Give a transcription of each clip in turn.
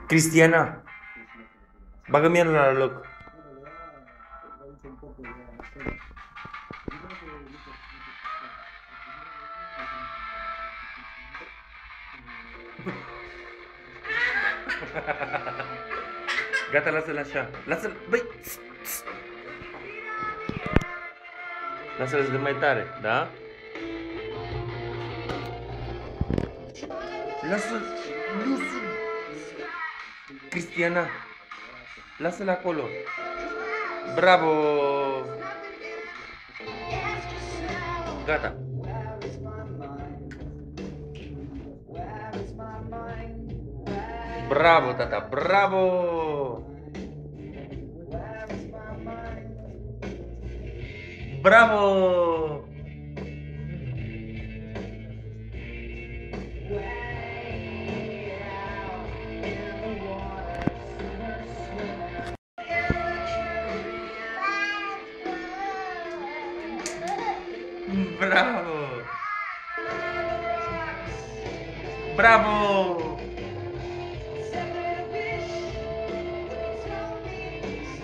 Cristiana, bagă mierda la loc. Gata, lasă-l așa. Lasă-l, băi! Lasă-l să dă mai tare, da? Lasă-l! Lasă-l! Cristiana! Lasă-l acolo! Bravo! Gata! Bravo, tata! Bravo! Bravo! Bravo! Bravo!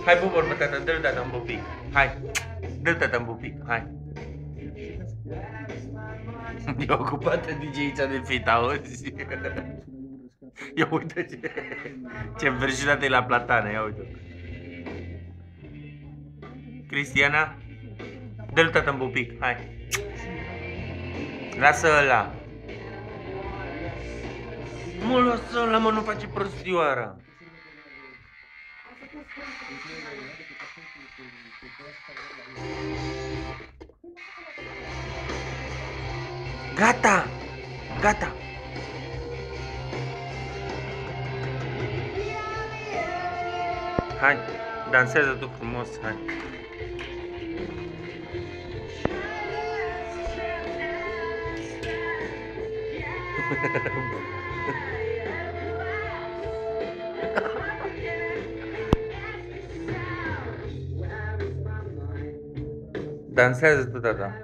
Hai, bubor, mă, tata, dă-l tata un pupic. Hai, dă-l tata un pupic, hai. E ocupată DJ-ița de fit, auzi? Ia uite ce înverșinată e la platane, ia uite. Cristiana, dă-l tata un pupic, hai. Lasă ăla. Mă, lasă ăla, mă, nu face prostioara. Gata! Gata! Hai, dansează tu frumos, hai. Dansează tu, tata.